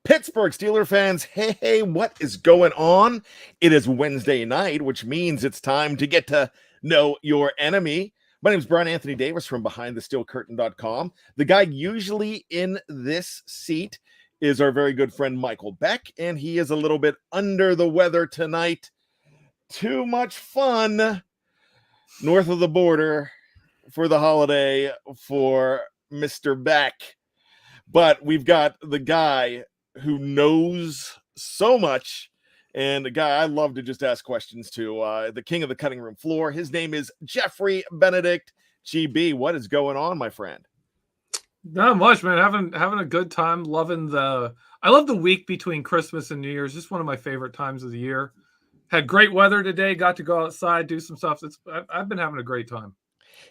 Pittsburgh Steelers fans, hey, what is going on? It is Wednesday night, which means it's time to get to know your enemy. My name is Bryan Anthony Davis from BehindTheSteelCurtain.com. The guy usually in this seat is our very good friend Michael Beck, and he is a little bit under the weather tonight. Too much fun north of the border for the holiday for Mr. Beck. But we've got the guy who knows so much, and a guy I love to just ask questions to, the king of the cutting room floor. His name is Geoffrey Benedict. GB, what is going on, my friend? Not much, man. Having a good time. I love the week between Christmas and New Year's. Just one of my favorite times of the year. Had great weather today. Got to go outside, do some stuff. I've been having a great time.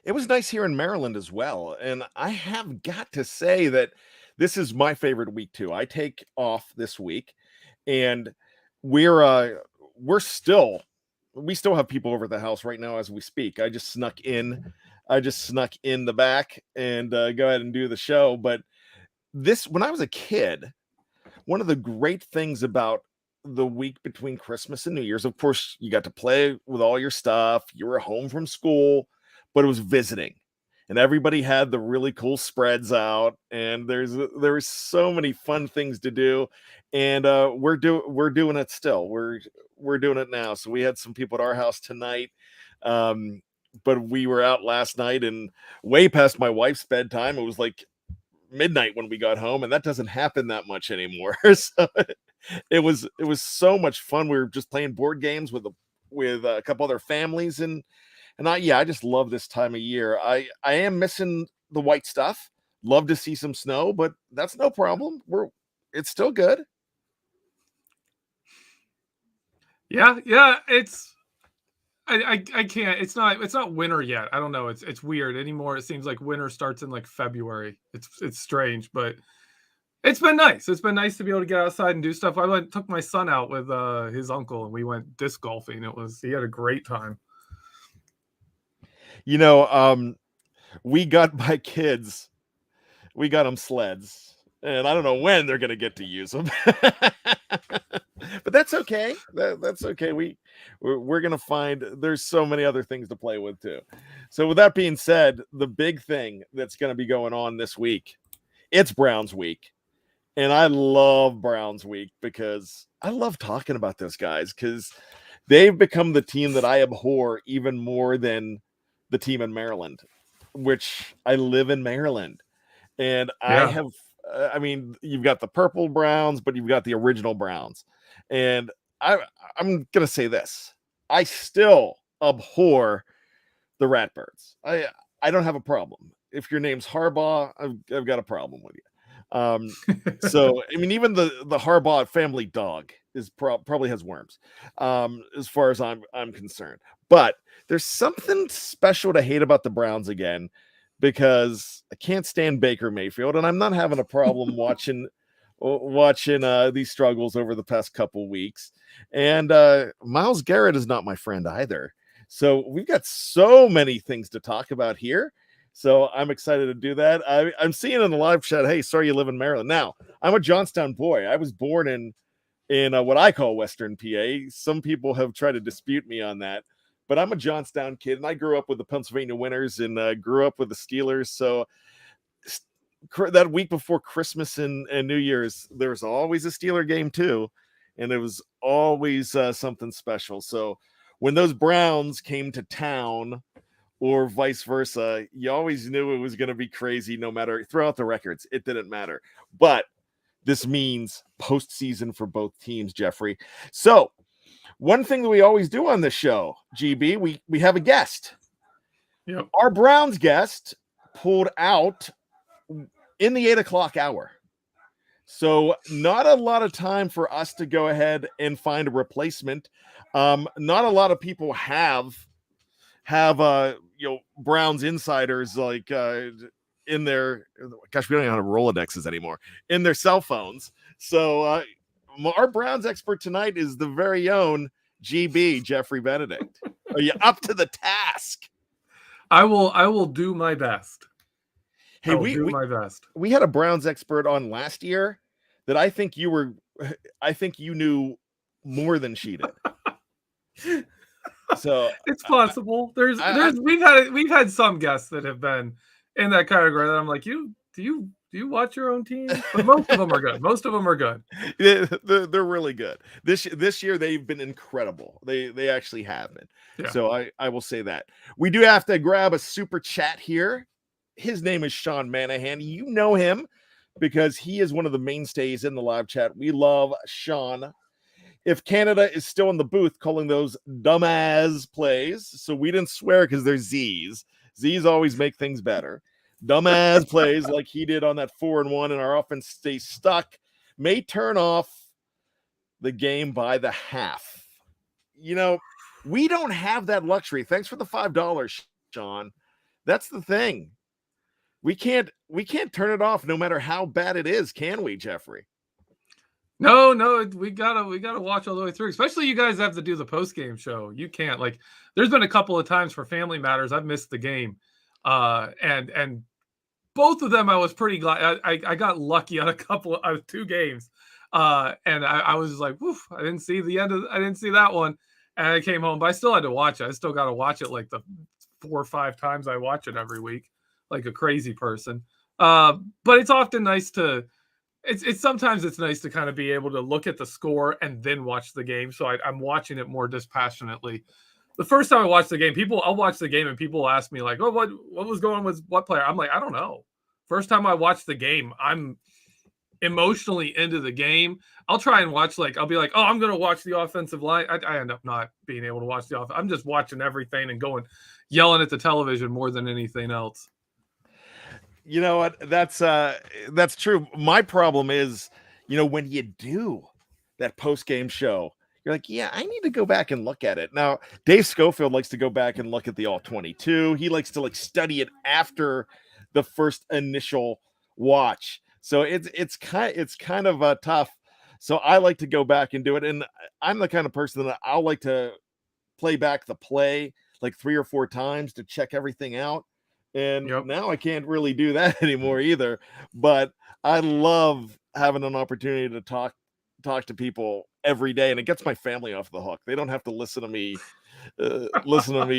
It was nice here in Maryland as well, and I have got to say that this is my favorite week too. I take off this week, and we still have people over at the house right now as we speak. I just snuck in the back and go ahead and do the show. But when I was a kid, one of the great things about the week between Christmas and New Year's, of course, you got to play with all your stuff. You were home from school, but it was visiting. And everybody had the really cool spreads out, and there's so many fun things to do, and we're doing it still. We're doing it now. So we had some people at our house tonight, but we were out last night and way past my wife's bedtime. It was like midnight when we got home, and that doesn't happen that much anymore. So it was so much fun. We were just playing board games with a couple other families, and I just love this time of year. I am missing the white stuff. Love to see some snow, but that's no problem. It's still good. Yeah. I can't. It's not winter yet. I don't know. It's weird anymore. It seems like winter starts in like February. It's strange, but it's been nice. It's been nice to be able to get outside and do stuff. Took my son out with his uncle, and we went disc golfing. He had a great time. We got my kids, we got them sleds, and I don't know when they're going to get to use them. But that's okay. That's okay. We're going to find there's so many other things to play with too. So with that being said, the big thing that's going to be going on this week, it's Browns week. And I love Browns week because I love talking about those guys because they've become the team that I abhor even more than the team in Maryland, which I live in Maryland. And Yeah. you've got the purple Browns, but you've got the original Browns. And I'm going to say this. I still abhor the Ratbirds. I don't have a problem. If your name's Harbaugh, I've got a problem with you. So, even the Harbaugh family dog is probably has worms, as far as I'm concerned. But there's something special to hate about the Browns again, because I can't stand Baker Mayfield, and I'm not having a problem watching these struggles over the past couple weeks. And Myles Garrett is not my friend either. So we've got so many things to talk about here. So I'm excited to do that. I'm seeing in the live chat, hey, sorry you live in Maryland. Now, I'm a Johnstown boy. I was born in what I call Western PA. Some people have tried to dispute me on that, but I'm a Johnstown kid, and I grew up with the Pennsylvania Winners and grew up with the Steelers. So that week before Christmas and New Year's, there was always a Steeler game too, and it was always something special. So when those Browns came to town, or vice versa, you always knew it was going to be crazy. No matter throughout the records, it didn't matter. But this means postseason for both teams, Geoffrey. So one thing that we always do on this show, GB, we have a guest. Yep. Our Browns guest pulled out in the 8:00 hour. So not a lot of time for us to go ahead and find a replacement. Not a lot of people have Browns insiders like in their, gosh, we don't even have Rolodexes anymore, in their cell phones. So our Browns expert tonight is the very own GB, Geoffrey Benedict. Are you up to the task? I will do my best. Hey, my best. We had a Browns expert on last year that I think you knew more than she did. So It's possible. We've had some guests that have been in that category that I'm like, do you watch your own team? But most of them are good. Most of them are good. Yeah, they're really good. This year they've been incredible. They actually have been. Yeah. So I will say that. We do have to grab a super chat here. His name is Sean Manahan. You know him because he is one of the mainstays in the live chat. We love Sean. If Canada is still in the booth calling those dumbass plays, so we didn't swear because they're Z's. Z's always make things better. Dumbass plays like he did on that 4-1 and our offense stays stuck, may turn off the game by the half. You know, we don't have that luxury. Thanks for the $5, Sean. That's the thing. We can't turn it off no matter how bad it is, can we, Geoffrey? No, we gotta watch all the way through. Especially you guys have to do the post game show. You can't, like, there's been a couple of times for family matters I've missed the game, and both of them I was pretty glad. I got lucky on a couple of 2 games, and I was just like, woof, I didn't see that one, and I came home, but I still had to watch it. I still got to watch it like the 4 or 5 times I watch it every week, like a crazy person. But it's often nice to. Sometimes it's nice to kind of be able to look at the score and then watch the game. So I'm watching it more dispassionately. The first time I watched the game, I'll watch the game and people ask me like, "Oh, what was going on with what player?" I'm like, I don't know. First time I watched the game, I'm emotionally into the game. I'll try and watch, like, I'll be like, "Oh, I'm going to watch the offensive line." I end up not being able to watch the offense. I'm just watching everything and yelling at the television more than anything else. You know what? That's true. My problem is, when you do that post-game show, you're like, yeah, I need to go back and look at it. Now, Dave Schofield likes to go back and look at the all-22. He likes to study it after the first initial watch. So it's kind of tough. So I like to go back and do it. And I'm the kind of person that I'll like to play back the play like 3 or 4 times to check everything out. And now I can't really do that anymore either. But I love having an opportunity to talk to people every day, and it gets my family off the hook. They don't have to listen to me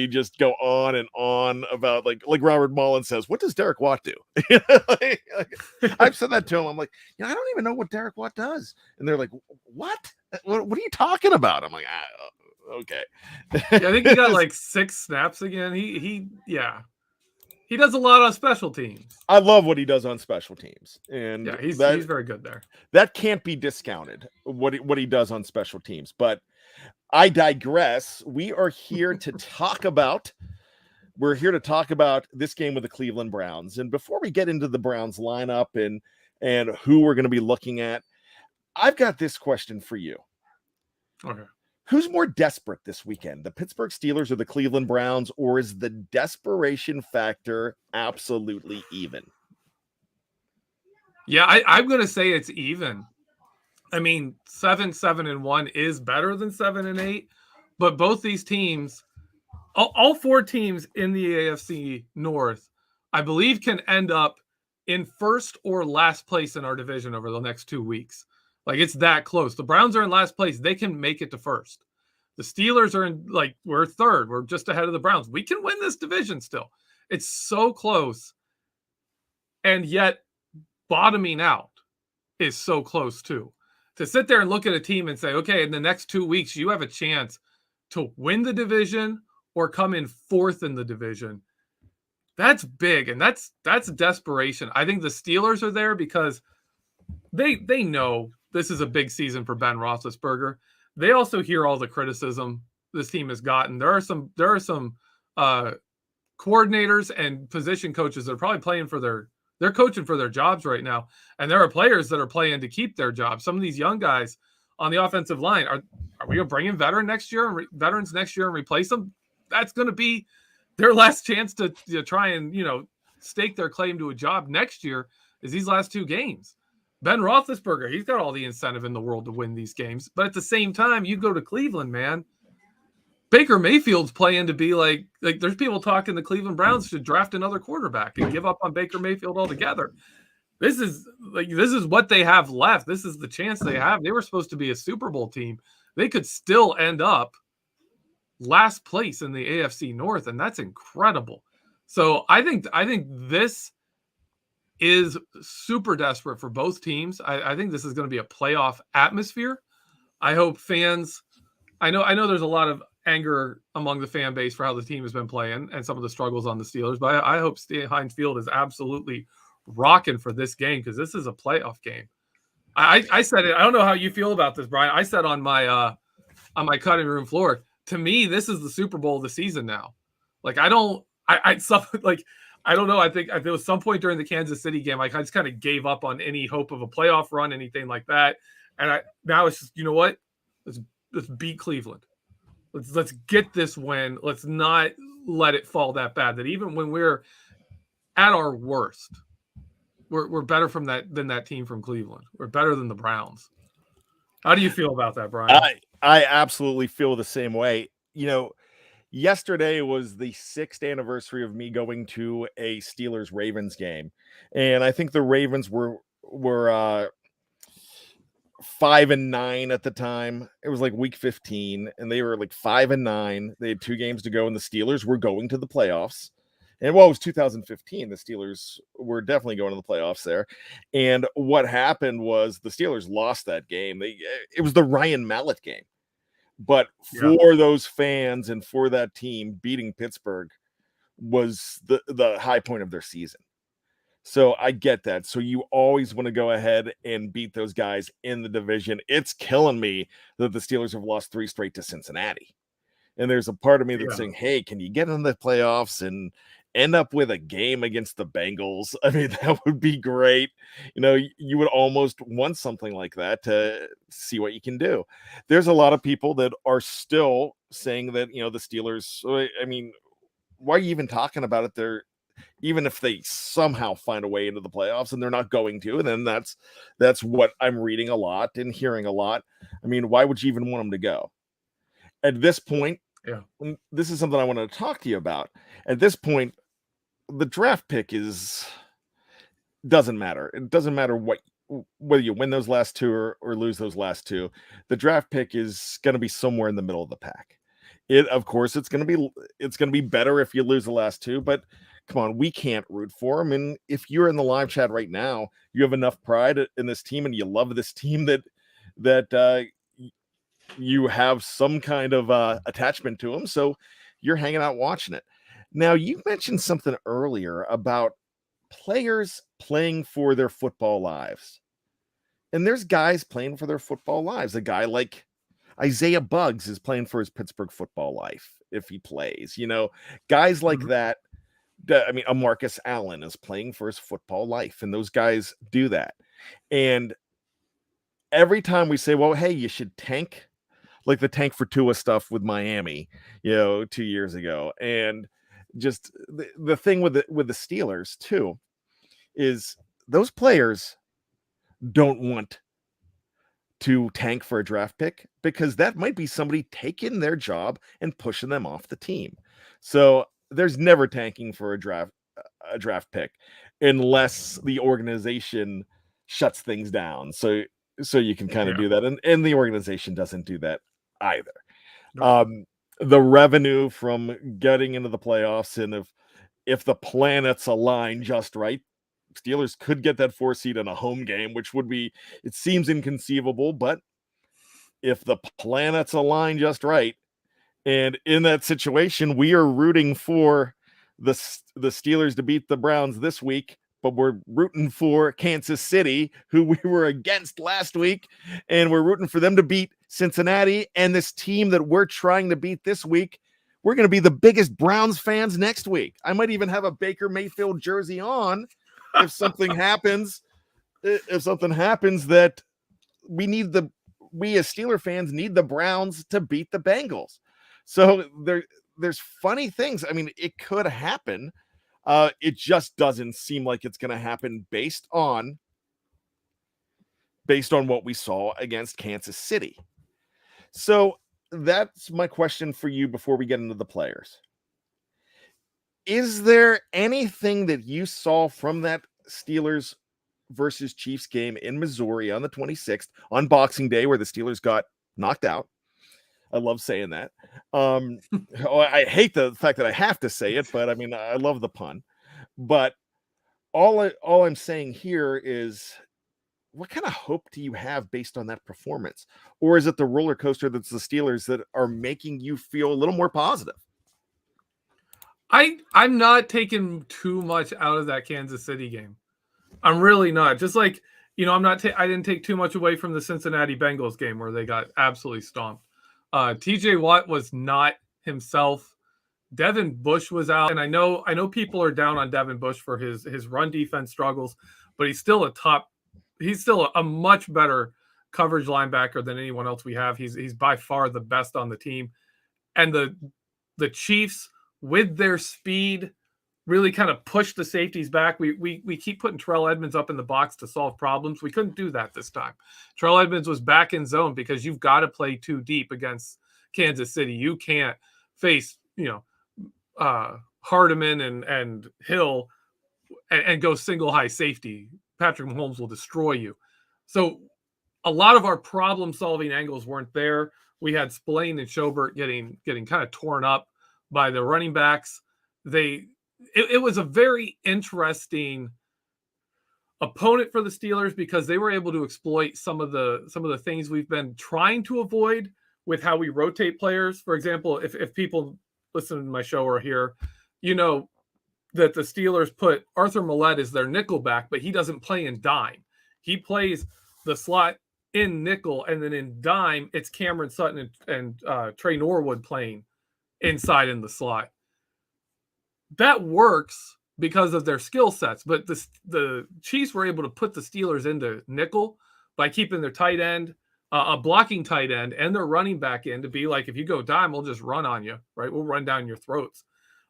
just go on and on about like Robert Mullen says, what does Derek Watt do? I've said that to him. I'm like, I don't even know what Derek Watt does. And they're like, what are you talking about? I'm like, okay. I think he got like 6 snaps again. He does a lot on special teams. I love what he does on special teams. And he's very good there. That can't be discounted, what he does on special teams. But I digress. We are here to talk about this game with the Cleveland Browns. And before we get into the Browns lineup and who we're going to be looking at, I've got this question for you. Okay. Who's more desperate this weekend, the Pittsburgh Steelers or the Cleveland Browns, or is the desperation factor absolutely even? Yeah, I'm going to say it's even. I mean, 7-1 is better than 7-8, but both these teams, all 4 teams in the AFC North, I believe can end up in first or last place in our division over the next 2 weeks. Like, it's that close. The Browns are in last place. They can make it to first. The Steelers are in, we're third. We're just ahead of the Browns. We can win this division still. It's so close. And yet, bottoming out is so close too. To sit there and look at a team and say, okay, in the next 2 weeks, you have a chance to win the division or come in 4th in the division. That's big. And that's desperation. I think the Steelers are there because they know this is a big season for Ben Roethlisberger. They also hear all the criticism this team has gotten. There are some coordinators and position coaches that are probably they're coaching for their jobs right now. And there are players that are playing to keep their jobs. Some of these young guys on the offensive line, are we going to bring in veterans next year and replace them? That's going to be their last chance to try and, stake their claim to a job next year is these last 2 games. Ben Roethlisberger, he's got all the incentive in the world to win these games. But at the same time, you go to Cleveland, man. Baker Mayfield's playing to be like there's people talking the Cleveland Browns should draft another quarterback and give up on Baker Mayfield altogether. This is what they have left. This is the chance they have. They were supposed to be a Super Bowl team. They could still end up last place in the AFC North, and that's incredible. So I think this is super desperate for both teams. I think this is going to be a playoff atmosphere. I hope fans. I know there's a lot of anger among the fan base for how the team has been playing and some of the struggles on the Steelers, but I hope Heinz Field is absolutely rocking for this game, because this is a playoff game. I said it. I don't know how you feel about this, Brian. I said on my cutting room floor, to me, this is the Super Bowl of the season now. Like, I don't know. I think there was some point during the Kansas City game, like, I just kind of gave up on any hope of a playoff run, anything like that. And now it's just, you know what? Let's beat Cleveland. Let's get this win. Let's not let it fall that bad. That even when we're at our worst, we're better than that team from Cleveland. We're better than the Browns. How do you feel about that, Brian? I absolutely feel the same way. You know, yesterday was the 6th anniversary of me going to a Steelers-Ravens game, and I think the Ravens were 5-9 at the time. It was like week 15, and they were like 5-9. They had 2 games to go, and the Steelers were going to the playoffs. And it was 2015. The Steelers were definitely going to the playoffs there. And what happened was the Steelers lost that game. It was the Ryan Mallett game. But for those fans and for that team, beating Pittsburgh was the high point of their season. So I get that. So you always want to go ahead and beat those guys in the division. It's killing me that the Steelers have lost 3 straight to Cincinnati. And there's a part of me that's saying, hey, can you get in the playoffs and end up with a game against the Bengals? I mean, that would be great. You know, you would almost want something like that to see what you can do. There's a lot of people that are still saying that, you know, the Steelers, I mean, why are you even talking about it? They're, even if they somehow find a way into the playoffs, and they're not going to, and then that's what I'm reading a lot and hearing a lot. I mean, why would you even want them to go? At this point, this is something I wanted to talk to you about. At this point, the draft pick doesn't matter. It doesn't matter whether you win those last 2 or lose those last 2. The draft pick is going to be somewhere in the middle of the pack. Of course, it's going to be better if you lose the last 2, but come on, we can't root for them. And if you're in the live chat right now, you have enough pride in this team and you love this team that you have some kind of attachment to them. So you're hanging out watching it. Now, you mentioned something earlier about players playing for their football lives. And there's guys playing for their football lives. A guy like Isaiah Buggs is playing for his Pittsburgh football life if he plays. You know, guys like that. I mean, a Marcus Allen is playing for his football life, and those guys do that. And every time we say, well, hey, you should tank, like the tank for Tua stuff with Miami, you know, 2 years ago. And just the thing with the Steelers too is those players don't want to tank for a draft pick, because that might be somebody taking their job and pushing them off the team. So there's never tanking for a draft pick unless the organization shuts things down. So you can kind of do that. And the organization doesn't do that either. Nope. The revenue from getting into the playoffs, and if the planets align just right, Steelers could get that 4 seed in a home game, which would be, it seems inconceivable, but if the planets align just right, and in that situation, we are rooting for the Steelers to beat the Browns this week, but we're rooting for Kansas City, who we were against last week, and we're rooting for them to beat Cincinnati, and this team that we're trying to beat this week, we're going to be the biggest Browns fans next week. I might even have a Baker Mayfield jersey on if something happens. If something happens that we as Steeler fans need the Browns to beat the Bengals. So there's funny things. I mean, it could happen. It just doesn't seem like it's going to happen based on what we saw against Kansas City. So that's my question for you before we get into the players. Is there anything that you saw from that Steelers versus Chiefs game in Missouri on the 26th on Boxing Day, where the Steelers got knocked out. I love saying that. I hate the fact that I have to say it, but I mean, I love the pun. But all I'm saying here is, what kind of hope do you have based on that performance? Or is it the roller coaster that's the Steelers that are making you feel a little more positive? I'm not taking too much out of that Kansas City game. I'm really not. Just like, I didn't take too much away from the Cincinnati Bengals game where they got absolutely stomped. TJ Watt was not himself. Devin Bush was out, and I know people are down on Devin Bush for his run defense struggles, but he's still a much better coverage linebacker than anyone else we have. He's by far the best on the team. And the Chiefs, with their speed, really kind of pushed the safeties back. We keep putting Terrell Edmunds up in the box to solve problems. We couldn't do that this time. Terrell Edmunds was back in zone because you've got to play too deep against Kansas City. You can't face, Hardeman and Hill and go single high safety. Patrick Mahomes will destroy you. So a lot of our problem solving angles weren't there. We had Spillane and Schobert getting kind of torn up by the running backs. It was a very interesting opponent for the Steelers because they were able to exploit some of the things we've been trying to avoid with how we rotate players. For example, if people listening to my show are here, that the Steelers put Arthur Millette as their nickel back, but he doesn't play in dime. He plays the slot in nickel, and then in dime, it's Cameron Sutton and Trey Norwood playing inside in the slot. That works because of their skill sets, but the Chiefs were able to put the Steelers into nickel by keeping their tight end, a blocking tight end, and their running back in to be like, if you go dime, we'll just run on you, right? We'll run down your throats.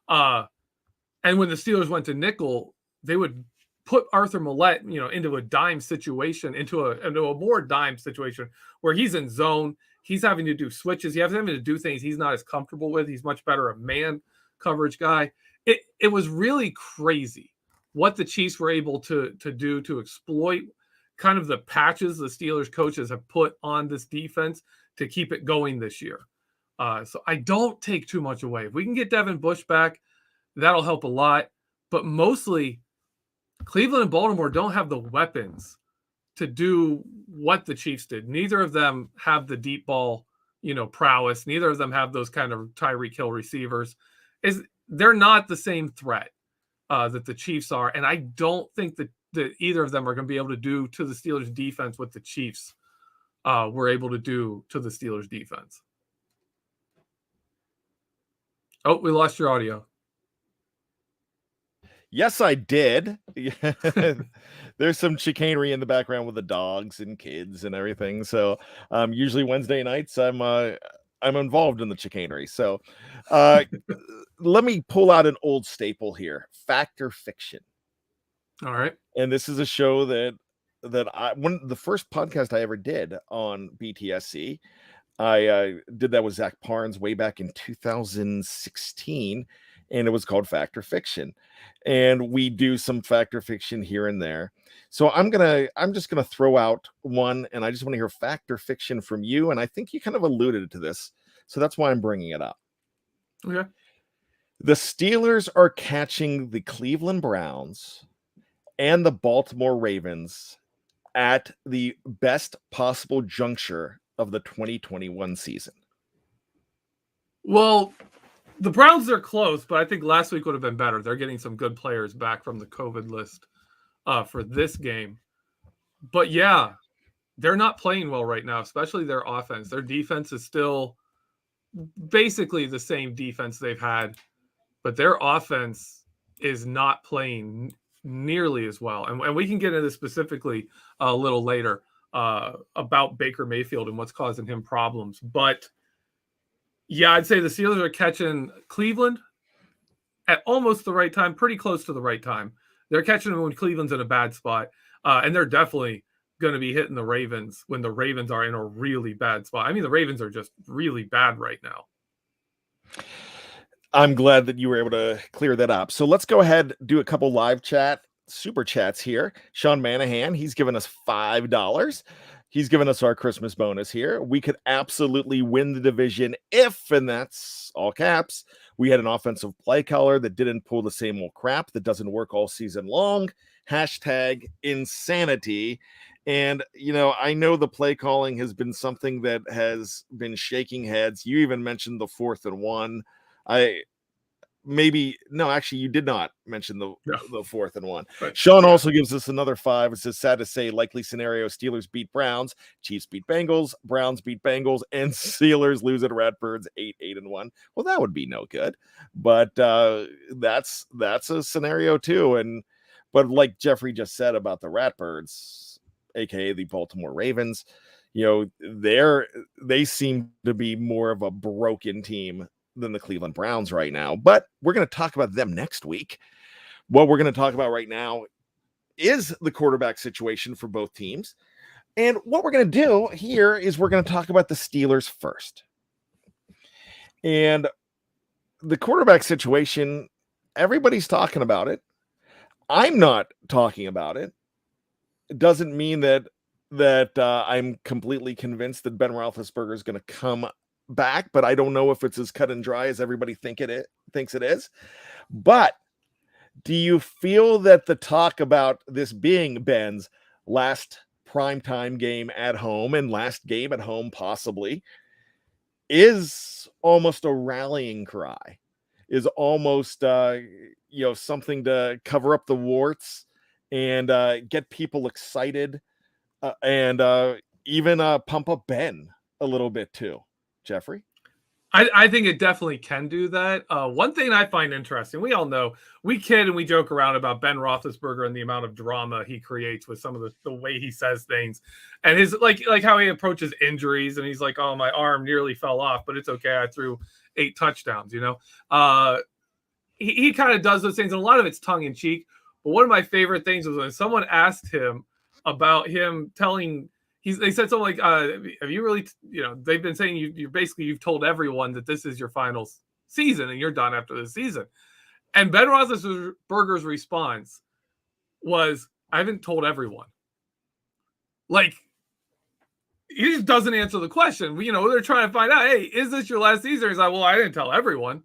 And when the Steelers went to nickel, they would put Arthur Millette, into a dime situation, into a more dime situation where he's in zone. He's having to do switches. He's having to do things he's not as comfortable with. He's much better a man coverage guy. It was really crazy what the Chiefs were able to do to exploit kind of the patches the Steelers coaches have put on this defense to keep it going this year. So I don't take too much away. If we can get Devin Bush back, that'll help a lot. But mostly, Cleveland and Baltimore don't have the weapons to do what the Chiefs did. Neither of them have the deep ball, prowess. Neither of them have those kind of Tyreek Hill receivers. They're not the same threat that the Chiefs are. And I don't think that either of them are going to be able to do to the Steelers defense what the Chiefs were able to do to the Steelers defense. Oh, we lost your audio. Yes, I did. There's some chicanery in the background with the dogs and kids and everything. So usually Wednesday nights, I'm involved in the chicanery. So let me pull out an old staple here, Fact or Fiction. All right. And this is a show that the first podcast I ever did on BTSC, I did that with Zach Parnes way back in 2016, and it was called Fact or Fiction. And we do some fact or fiction here and there. So I'm just gonna throw out one, and I just want to hear fact or fiction from you. And I think you kind of alluded to this, so that's why I'm bringing it up. Okay. The Steelers are catching the Cleveland Browns and the Baltimore Ravens at the best possible juncture of the 2021 season. Well, the Browns are close, but I think last week would have been better. They're getting some good players back from the COVID list for this game. But yeah, they're not playing well right now, especially their offense. Their defense is still basically the same defense they've had, but their offense is not playing nearly as well. And we can get into this specifically a little later about Baker Mayfield and what's causing him problems. But yeah, I'd say the Steelers are catching Cleveland at almost the right time, pretty close to the right time. They're catching them when Cleveland's in a bad spot. And they're definitely going to be hitting the Ravens when the Ravens are in a really bad spot. I mean, the Ravens are just really bad right now. I'm glad that you were able to clear that up. So let's go ahead, do a couple live chat super chats here. Sean Manahan, he's given us $5. He's given us our Christmas bonus here. We could absolutely win the division if, and that's all caps, we had an offensive play caller that didn't pull the same old crap that doesn't work all season long. Hashtag insanity. And, I know the play calling has been something that has been shaking heads. You even mentioned the 4th and 1. Actually, you did not mention the 4th and 1. But, Sean also gives us another 5. It says, sad to say, likely scenario: Steelers beat Browns, Chiefs beat Bengals, Browns beat Bengals, and Steelers lose at Ratbirds 8-1. Well, that would be no good. But that's a scenario too. But like Geoffrey just said about the Ratbirds, aka the Baltimore Ravens, they seem to be more of a broken team than the Cleveland Browns right now. But we're going to talk about them next week. What we're going to talk about right now is the quarterback situation for both teams. And what we're going to do here is we're going to talk about the Steelers first. And the quarterback situation, everybody's talking about it. I'm not talking about it. It doesn't mean that I'm completely convinced that Ben Roethlisberger is going to come back, but I don't know if it's as cut and dry as everybody thinks it is. But do you feel that the talk about this being Ben's last primetime game at home and last game at home possibly is almost a rallying cry, is almost something to cover up the warts and get people excited and even pump up Ben a little bit too? Geoffrey? I think it definitely can do that. One thing I find interesting, we all know, we kid and we joke around about Ben Roethlisberger and the amount of drama he creates with some of the way he says things. And his like how he approaches injuries, and he's like, oh, my arm nearly fell off, but it's okay. I threw 8 touchdowns, He kind of does those things, and a lot of it's tongue in cheek. But one of my favorite things was when someone asked him about him telling – they said something like, have you really, they've been saying you've told everyone that this is your final season and you're done after this season. And Ben Roethlisberger's response was, I haven't told everyone. Like, he just doesn't answer the question. They're trying to find out, hey, is this your last season? He's like, well, I didn't tell everyone.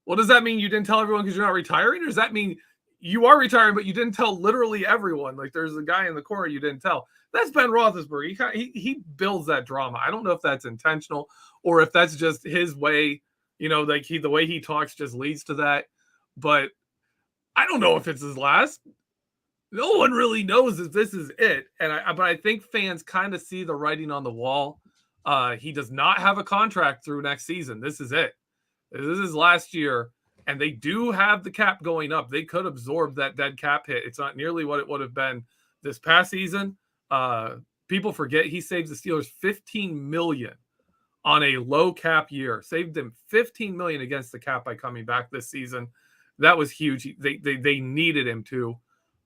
Well, does that mean you didn't tell everyone because you're not retiring? Or does that mean you are retiring, but you didn't tell literally everyone? Like, there's a guy in the corner you didn't tell. That's Ben Roethlisberger. He builds that drama. I don't know if that's intentional or if that's just his way. The way he talks just leads to that. But I don't know if it's his last. No one really knows if this is it. But I think fans kind of see the writing on the wall. He does not have a contract through next season. This is it. This is his last year. And they do have the cap going up. They could absorb that dead cap hit. It's not nearly what it would have been this past season. People forget he saved the Steelers $15 million on a low cap year. Saved them $15 million against the cap by coming back this season. That was huge. They needed him to.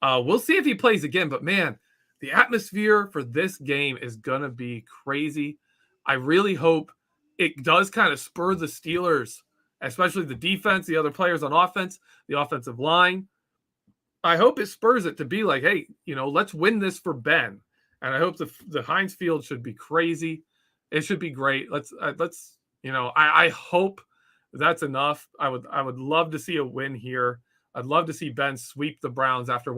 We'll see if he plays again. But man, the atmosphere for this game is gonna be crazy. I really hope it does kind of spur the Steelers, especially the defense, the other players on offense, the offensive line. I hope it spurs it to be like, hey, let's win this for Ben. And I hope the Heinz Field should be crazy. It should be great. I hope that's enough. I would love to see a win here. I'd love to see Ben sweep the Browns after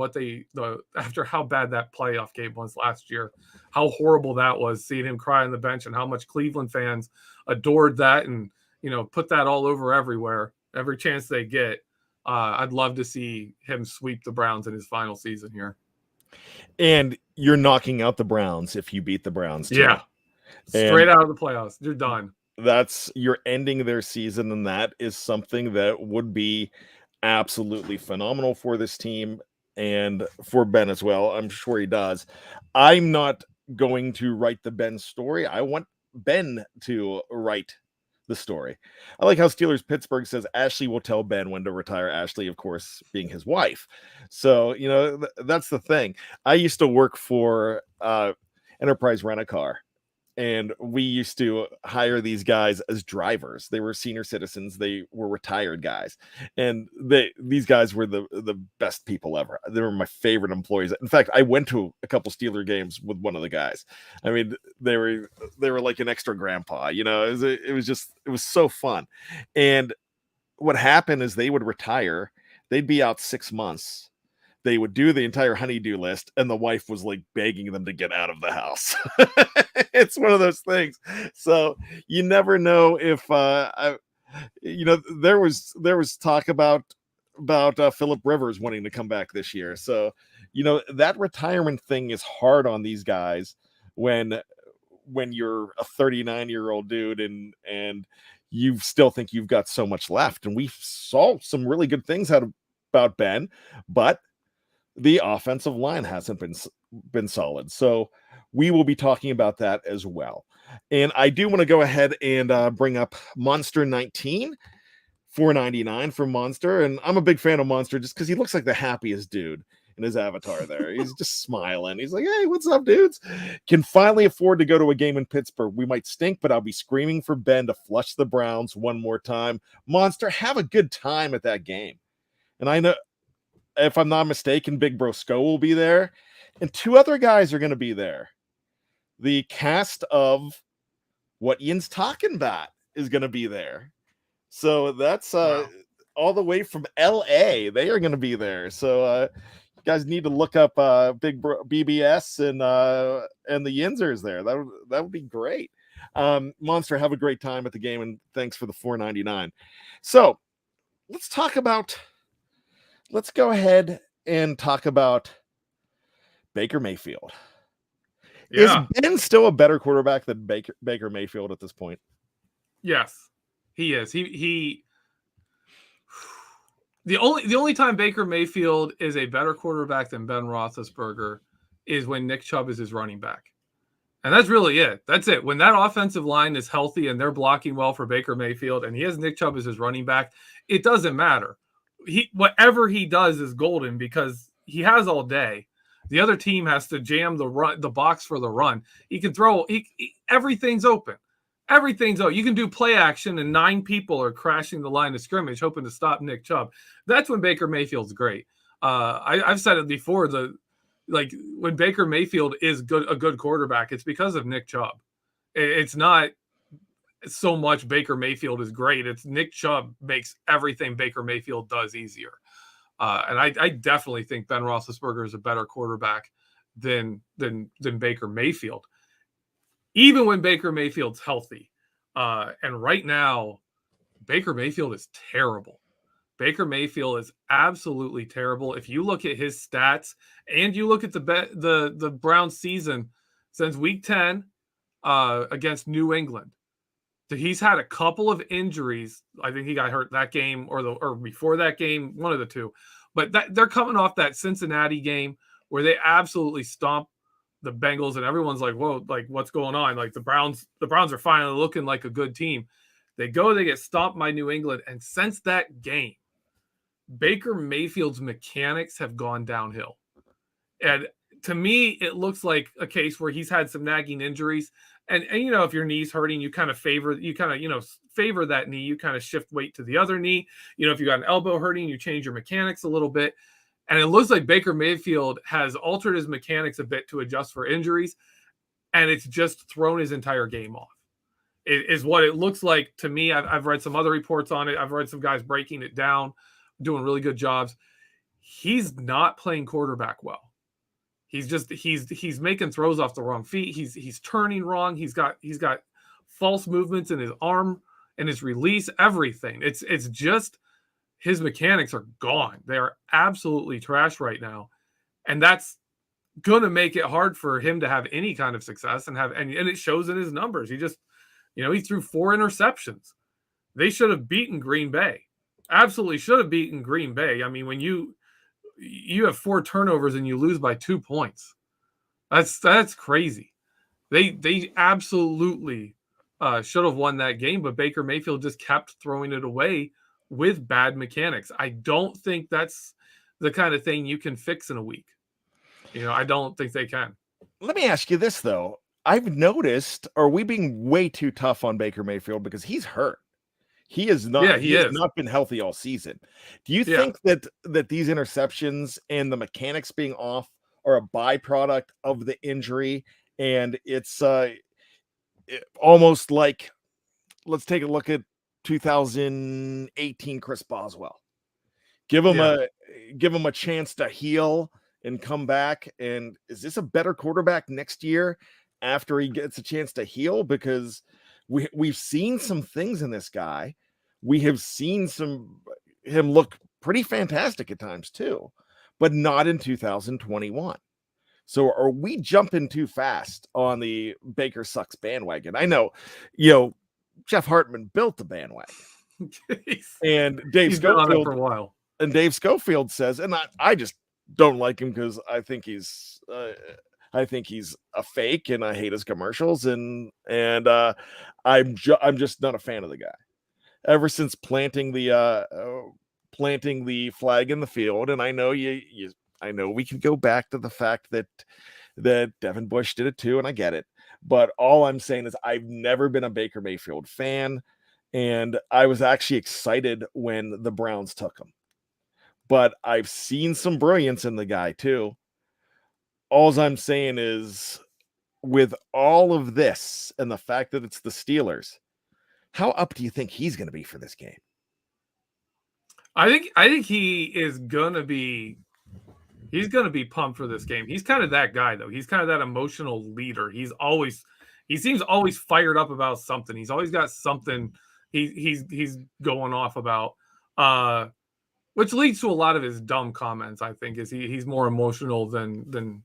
after how bad that playoff game was last year, how horrible that was, seeing him cry on the bench and how much Cleveland fans adored that and, put that all over everywhere, every chance they get. I'd love to see him sweep the Browns in his final season here. And you're knocking out the Browns if you beat the Browns too. Yeah. Straight out of the playoffs. You're done. You're ending their season, and that is something that would be absolutely phenomenal for this team and for Ben as well. I'm sure he does. I'm not going to write the Ben story. I want Ben to write the story. I like how Steelers Pittsburgh says Ashley will tell Ben when to retire. Ashley, of course, being his wife. So, that's the thing. I used to work for Enterprise Rent-A-Car, and we used to hire these guys as drivers. They were senior citizens. They were retired guys, and these guys were the best people ever. They were my favorite employees. In fact, I went to a couple Steeler games with one of the guys. I mean, they were like an extra grandpa. It was so fun. And what happened is they would retire. They'd be out 6 months. They would do the entire honeydew list, and the wife was like begging them to get out of the house. It's one of those things. So you never know if there was talk about Phillip Rivers wanting to come back this year. So that retirement thing is hard on these guys when you're a 39-year-old dude and you still think you've got so much left. And we saw some really good things out about Ben, but the offensive line hasn't been solid. So we will be talking about that as well. And I do want to go ahead and bring up Monster 19, $4.99 from Monster. And I'm a big fan of Monster just because he looks like the happiest dude in his avatar there. He's just smiling. He's like, hey, what's up, dudes? Can finally afford to go to a game in Pittsburgh. We might stink, but I'll be screaming for Ben to flush the Browns one more time. Monster, have a good time at that game. And I know, if I'm not mistaken, Big Bro Sco will be there. And 2 other guys are going to be there. The cast of What Ian's Talking About is going to be there. So that's all the way from LA. They are going to be there. So you guys need to look up Big Bro BBS and the Yinzers there. That would be great. Monster, have a great time at the game, and thanks for the $4.99. So let's go ahead and talk about Baker Mayfield. Yeah. Is Ben still a better quarterback than Baker Mayfield at this point? Yes, he is. He the only time Baker Mayfield is a better quarterback than Ben Roethlisberger is when Nick Chubb is his running back. And that's really it. That's it. When that offensive line is healthy and they're blocking well for Baker Mayfield and he has Nick Chubb as his running back, it doesn't matter. Whatever he does is golden because he has all day. The other team has to jam the box for the run. He can throw. Everything's open. Everything's open. You can do play action, and 9 people are crashing the line of scrimmage, hoping to stop Nick Chubb. That's when Baker Mayfield's great. I've said it before. When Baker Mayfield is a good quarterback, it's because of Nick Chubb. It's not so much Baker Mayfield is great. It's Nick Chubb makes everything Baker Mayfield does easier. And I definitely think Ben Roethlisberger is a better quarterback than Baker Mayfield, even when Baker Mayfield's healthy. And right now, Baker Mayfield is terrible. Baker Mayfield is absolutely terrible. If you look at his stats and you look at the Browns season since week 10 against New England, he's had a couple of injuries. I think he got hurt that game or before that game, one of the two. But they're coming off that Cincinnati game where they absolutely stomped the Bengals, and everyone's like, "Whoa, like what's going on?" Like the Browns are finally looking like a good team. They get stomped by New England, and since that game, Baker Mayfield's mechanics have gone downhill. And to me, it looks like a case where he's had some nagging injuries. And if your knee's hurting, you kind of favor that knee. You kind of shift weight to the other knee. If you got an elbow hurting, you change your mechanics a little bit. And it looks like Baker Mayfield has altered his mechanics a bit to adjust for injuries. And it's just thrown his entire game off. It is what it looks like to me. I've read some other reports on it. I've read some guys breaking it down, doing really good jobs. He's not playing quarterback well. He's making throws off the wrong feet. He's turning wrong. He's got false movements in his arm and his release, everything. It's just his mechanics are gone. They are absolutely trash right now. And that's going to make it hard for him to have any kind of success and it shows in his numbers. He just, he threw 4 interceptions. They should have beaten Green Bay. Absolutely should have beaten Green Bay. I mean, when you have 4 turnovers and you lose by 2 points. That's crazy. They absolutely should have won that game, but Baker Mayfield just kept throwing it away with bad mechanics. I don't think that's the kind of thing you can fix in a week. I don't think they can. Let me ask you this, though. I've noticed, are we being way too tough on Baker Mayfield because he's hurt? He is not. Yeah, He he has is. not been healthy all season. Do you Yeah. think that these interceptions and the mechanics being off are a byproduct of the injury? And it's almost like, let's take a look at 2018 Chris Boswell. Give him Yeah. a chance to heal and come back. And is this a better quarterback next year after he gets a chance to heal? Because we've seen some things in this guy. We have seen him look pretty fantastic at times too, but not in 2021. So are we jumping too fast on the Baker sucks bandwagon? I know, Jeff Hartman built the bandwagon, and He's been on it for a while. And Dave Schofield says, and I just don't like him because I think he's a fake, and I hate his commercials, and I'm just not a fan of the guy. Ever since planting the flag in the field, and I know I know we can go back to the fact that Devin Bush did it too, and I get it. But all I'm saying is I've never been a Baker Mayfield fan, and I was actually excited when the Browns took him. But I've seen some brilliance in the guy too. All I'm saying is, with all of this and the fact that it's the Steelers, how up do you think he's going to be for this game? I think he is gonna be. He's going to be pumped for this game. He's kind of that guy, though. He's kind of that emotional leader. He seems always fired up about something. He's always got something he's going off about, which leads to a lot of his dumb comments. I think is he's more emotional than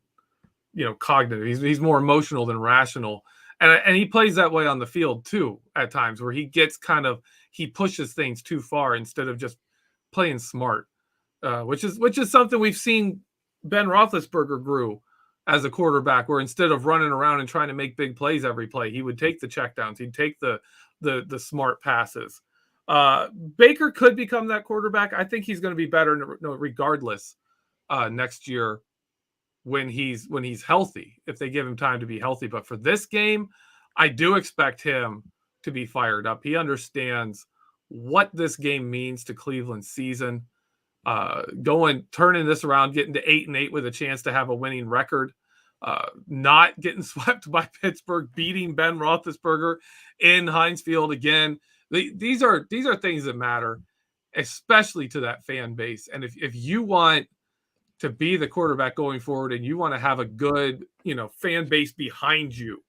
cognitive. He's more emotional than rational, and he plays that way on the field too at times, where he gets he pushes things too far instead of just playing smart, which is something we've seen Ben Roethlisberger grew as a quarterback, where instead of running around and trying to make big plays every play, he would take the checkdowns. He'd take the smart passes. Baker could become that quarterback. I think he's going to be better regardless next year when he's healthy, if they give him time to be healthy. But for this game, I do expect him to be fired up. He understands what this game means to Cleveland's season. Turning this around, getting to 8-8 with a chance to have a winning record, not getting swept by Pittsburgh, beating Ben Roethlisberger in Heinz Field again. These are things that matter, especially to that fan base. And if you want to be the quarterback going forward, and you want to have a good fan base behind you,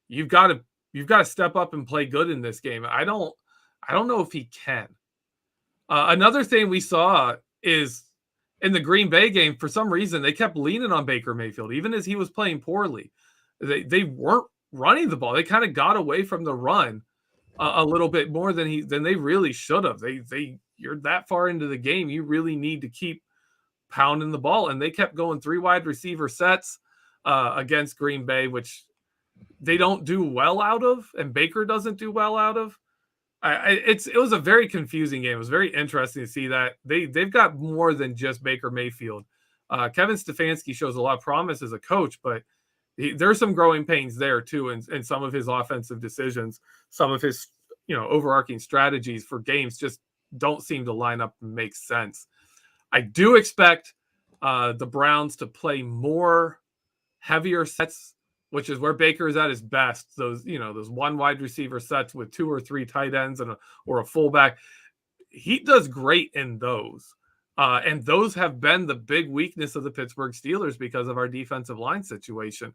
you've got to step up and play good in this game. I don't know if he can. Another thing we saw is in the Green Bay game, for some reason, they kept leaning on Baker Mayfield, even as he was playing poorly. They weren't running the ball. They kind of got away from the run a little bit more than they really should have. You're that far into the game, you really need to keep pounding the ball. And they kept going 3 wide receiver sets against Green Bay, which they don't do well out of, and Baker doesn't do well out of. It was a very confusing game. It was very interesting to see that they've got more than just Baker Mayfield. Kevin Stefanski shows a lot of promise as a coach, but there's some growing pains there too, in some of his offensive decisions. Some of his overarching strategies for games just don't seem to line up and make sense. I do expect the Browns to play more heavier sets, which is where Baker is at his best. Those 1 wide receiver sets with 2 or 3 tight ends or a fullback. He does great in those. And those have been the big weakness of the Pittsburgh Steelers because of our defensive line situation.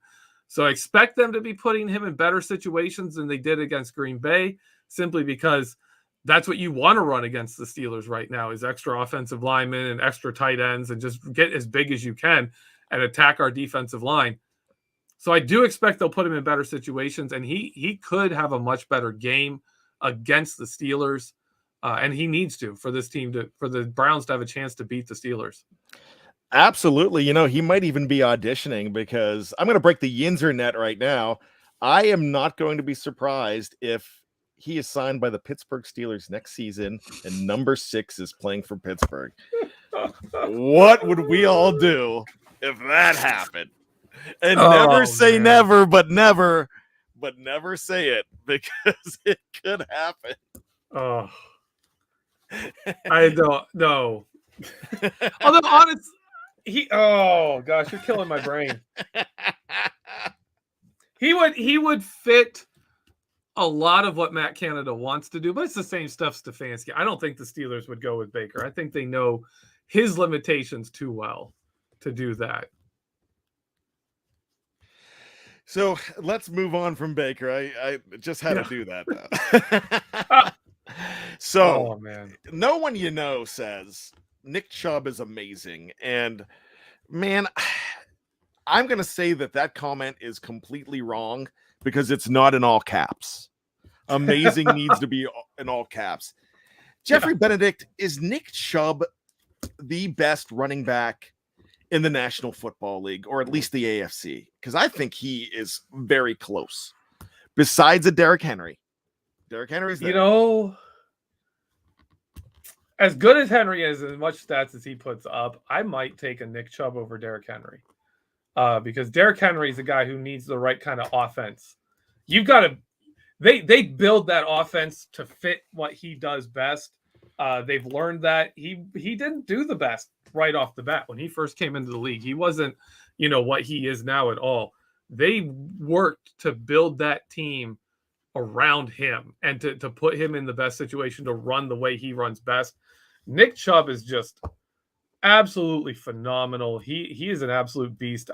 So I expect them to be putting him in better situations than they did against Green Bay, simply because that's what you want to run against the Steelers right now, is extra offensive linemen and extra tight ends, and just get as big as you can and attack our defensive line. So I do expect they'll put him in better situations, and he could have a much better game against the Steelers, and he needs to, for the Browns to have a chance to beat the Steelers. Absolutely. He might even be auditioning, because I'm going to break the Yinzer net right now. I am not going to be surprised if he is signed by the Pittsburgh Steelers next season and number 6 is playing for Pittsburgh. What would we all do if that happened? And never Oh, say man. never, but never say it because it could happen. Oh, I don't know. Although, honest, oh gosh, you're killing my brain. He would fit a lot of what Matt Canada wants to do, but it's the same stuff Stefanski. I don't think the Steelers would go with Baker. I think they know his limitations too well to do that. So let's move on from Baker. I just had to do that. So Oh man, no one you know says Nick Chubb is amazing. And man, I'm going to say that comment is completely wrong because it's not in all caps. Amazing needs to be in all caps. Geoffrey Benedict, is Nick Chubb the best running back in the National Football League, or at least the AFC? Because I think he is very close. Besides a Derrick Henry. Derrick Henry's there. You know, as good as Henry is, as much stats as he puts up, I might take a Nick Chubb over Derrick Henry. Because Derrick Henry is a guy who needs the right kind of offense. You've got to they build that offense to fit what he does best. They've learned that he didn't do the best right off the bat when he first came into the league. He wasn't, what he is now at all. They worked to build that team around him and to put him in the best situation to run the way he runs best. Nick Chubb is just absolutely phenomenal. He is an absolute beast.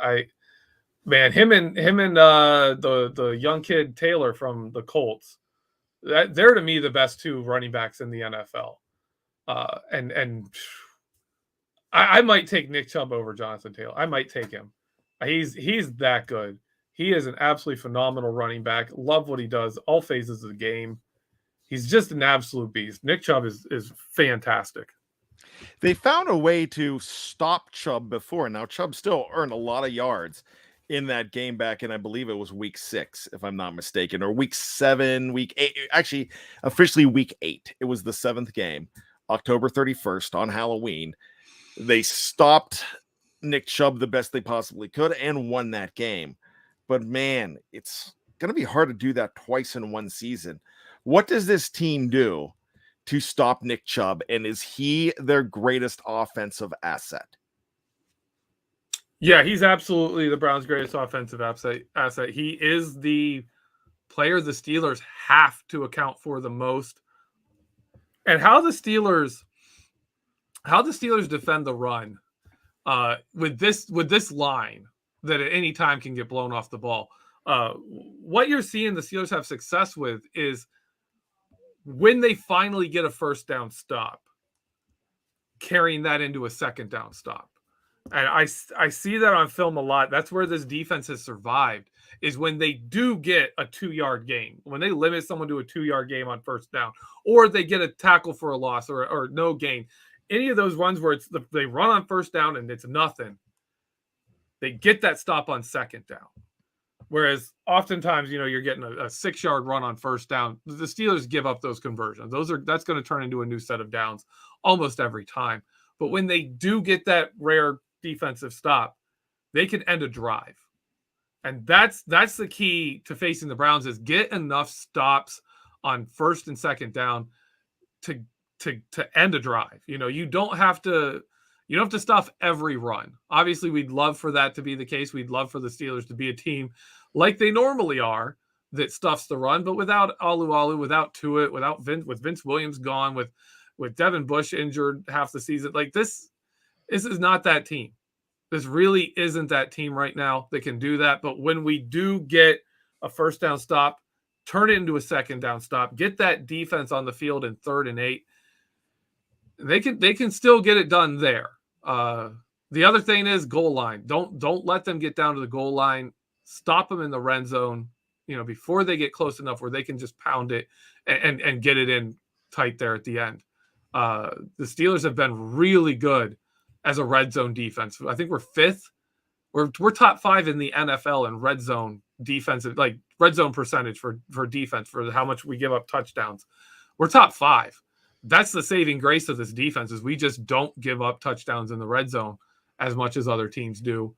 Him and the young kid Taylor from the Colts, they're to me the best two running backs in the NFL. And I might take Nick Chubb over Jonathan Taylor. I might take him. He's that good. He is an absolutely phenomenal running back. Love what he does, all phases of the game. He's just an absolute beast. Nick Chubb is fantastic. They found a way to stop Chubb before. Now, Chubb still earned a lot of yards in that game back in, I believe it was week 6, if I'm not mistaken, or week 7, week 8. Actually, officially week 8. It was the 7th game, October 31st on Halloween. They stopped Nick Chubb the best they possibly could and won that game. But man, it's going to be hard to do that twice in one season. What does this team do to stop Nick Chubb, and is he their greatest offensive asset? Yeah, he's absolutely the Browns' greatest offensive asset. He is the player the Steelers have to account for the most. And how the Steelers defend the run with this line that at any time can get blown off the ball. What you're seeing the Steelers have success with is when they finally get a first down stop, carrying that into a second down stop. And I see that on film a lot. That's where this defense has survived, is when they do get a 2-yard gain, when they limit someone to a 2-yard game on first down, or they get a tackle for a loss or no gain. Any of those runs where they run on first down and it's nothing, they get that stop on second down. Whereas oftentimes, you're getting a 6-yard run on first down. The Steelers give up those conversions. That's going to turn into a new set of downs almost every time. But when they do get that rare defensive stop, they can end a drive. And that's the key to facing the Browns, is get enough stops on first and second down to end a drive. You don't have to stop every run. Obviously, we'd love for that to be the case. We'd love for the Steelers to be a team like they normally are that stuffs the run, but without Alu, without Tuitt, with Vince Williams gone, with Devin Bush injured half the season. Like this is not that team. This really isn't that team right now that can do that. But when we do get a first down stop, turn it into a second down stop, get that defense on the field in 3rd and 8, they can still get it done there. The other thing is goal line. Don't let them get down to the goal line. Stop them in the red zone, before they get close enough where they can just pound it and get it in tight there at the end. The Steelers have been really good as a red zone defense. I think we're 5th. We're top 5 in the NFL in red zone defensive, like red zone percentage for defense, for how much we give up touchdowns. We're top 5. That's the saving grace of this defense, is we just don't give up touchdowns in the red zone as much as other teams do.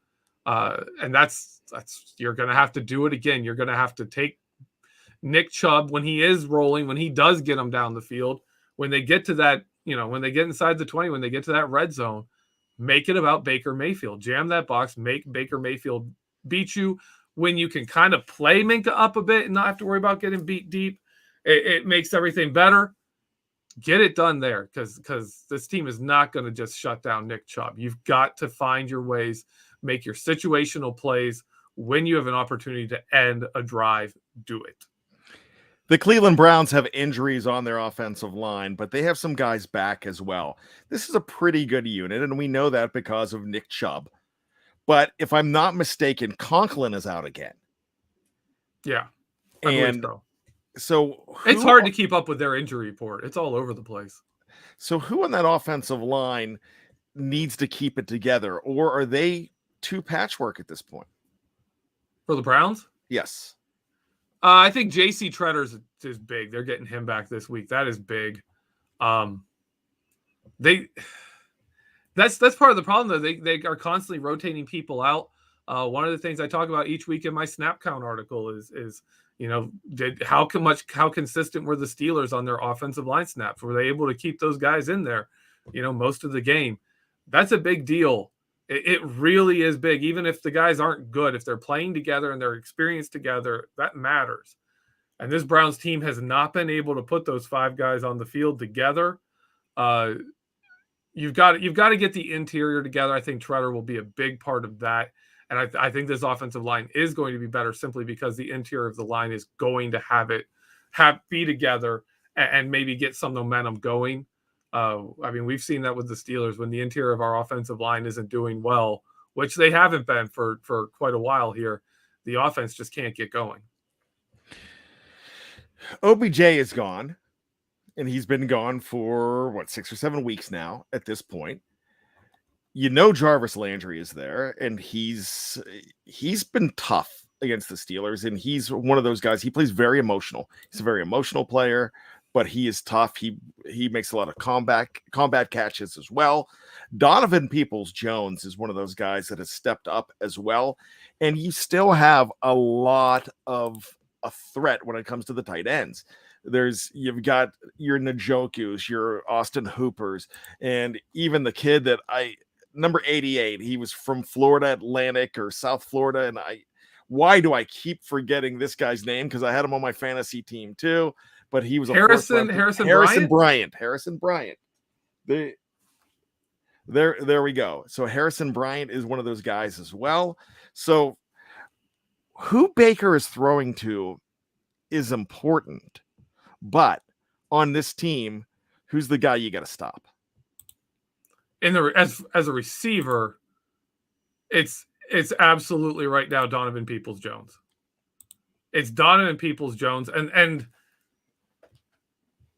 And that's you're going to have to do it again. You're going to have to take Nick Chubb when he is rolling, when he does get them down the field, when they get to that, when they get inside the 20, when they get to that red zone, make it about Baker Mayfield. Jam that box, make Baker Mayfield beat you. When you can kind of play Minka up a bit and not have to worry about getting beat deep, it makes everything better. Get it done there, because this team is not going to just shut down Nick Chubb. You've got to find your ways, make your situational plays. When you have an opportunity to end a drive, do it. The Cleveland Browns have injuries on their offensive line, but they have some guys back as well. This is a pretty good unit, and we know that because of Nick Chubb. But if I'm not mistaken, Conklin is out again. Yeah. And so it's hard to keep up with their injury report. It's all over the place. So who on that offensive line needs to keep it together, or are they too patchwork at this point? For the Browns? Yes. I think J.C. Treader's is big. They're getting him back this week. That is big. That's part of the problem, though. They are constantly rotating people out. One of the things I talk about each week in my snap count article is how consistent were the Steelers on their offensive line snaps? Were they able to keep those guys in there, most of the game? That's a big deal. It really is big. Even if the guys aren't good, if they're playing together and they're experienced together, that matters. And this Browns team has not been able to put those 5 guys on the field together. You've got to get the interior together. I think Treader will be a big part of that. And I think this offensive line is going to be better simply because the interior of the line is going to be together and maybe get some momentum going. We've seen that with the Steelers when the interior of our offensive line isn't doing well, which they haven't been for quite a while here. The offense just can't get going. OBJ is gone, and he's been gone for 6 or 7 weeks now at this point. Jarvis Landry is there, and he's been tough against the Steelers, and he's one of those guys. He plays very emotional. He's a very emotional player, but he is tough. He makes a lot of combat catches as well. Donovan Peoples-Jones is one of those guys that has stepped up as well, and you still have a lot of a threat when it comes to the tight ends. You've got your Njoku's, your Austin Hoopers, and even the kid that number 88, he was from Florida Atlantic or South Florida. And why do I keep forgetting this guy's name? Because I had him on my fantasy team too, but he was Harrison Bryant. There we go. So Harrison Bryant is one of those guys as well. So who Baker is throwing to is important, but on this team, who's the guy you got to stop? As a receiver, it's absolutely right now Donovan Peoples-Jones. It's Donovan Peoples-Jones, and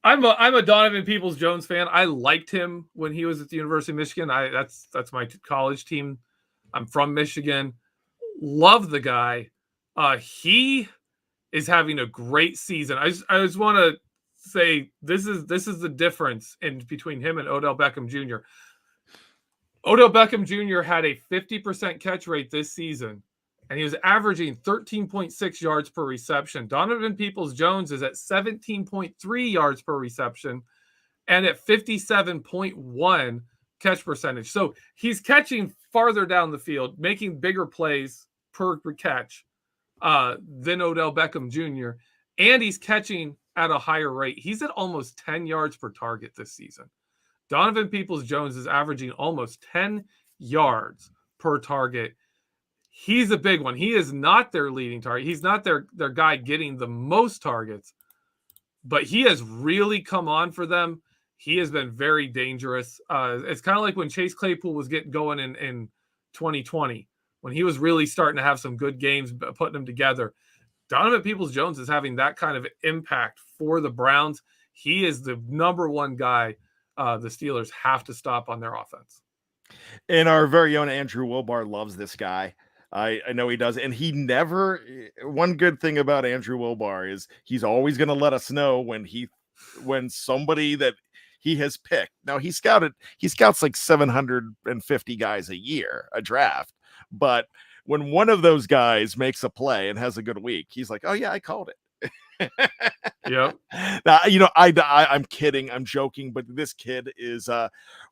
I'm a Donovan Peoples-Jones fan. I liked him when he was at the University of Michigan. That's my college team. I'm from Michigan. Love the guy. He is having a great season. I just want to say this is the difference between him and Odell Beckham Jr. Odell Beckham Jr. had a 50% catch rate this season, and he was averaging 13.6 yards per reception. Donovan Peoples-Jones is at 17.3 yards per reception and at 57.1 catch percentage. So he's catching farther down the field, making bigger plays per catch than Odell Beckham Jr., and he's catching at a higher rate. He's at almost 10 yards per target this season. Donovan Peoples-Jones is averaging almost 10 yards per target. He's a big one. He is not their leading target. He's not their guy getting the most targets, but he has really come on for them. He has been very dangerous. It's kind of like when Chase Claypool was getting going in 2020, when he was really starting to have some good games, putting them together. Donovan Peoples-Jones is having that kind of impact for the Browns. He is the number one guy the Steelers have to stop on their offense. And our very own Andrew Wilbar loves this guy. I know he does. And one good thing about Andrew Wilbar is he's always going to let us know when somebody that he has picked. Now he scouts like 750 guys a year, a draft. But when one of those guys makes a play and has a good week, he's like, oh yeah, I called it. Yep. Now, I'm kidding, I'm joking, but this kid is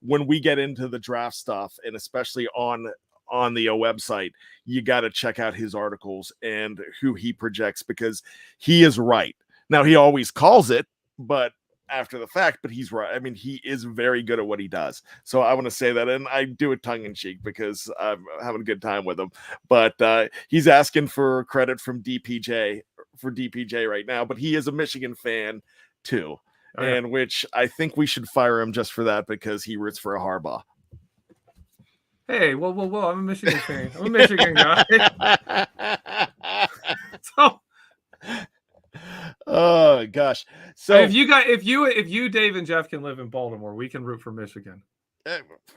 when we get into the draft stuff, and especially on the website, you got to check out his articles and who he projects, because he is right. Now, he always calls it, but after the fact, but he's right. I mean, he is very good at what he does. So I want to say that, and I do it tongue in cheek because I'm having a good time with him. But he's asking for credit from DPJ right now, but he is a Michigan fan too. Oh, yeah. And which I think we should fire him just for that, because he roots for a Harbaugh. Hey, whoa! I'm a Michigan fan. I'm a Michigan guy. So, oh gosh! So if you, Dave, and Geoff can live in Baltimore, we can root for Michigan.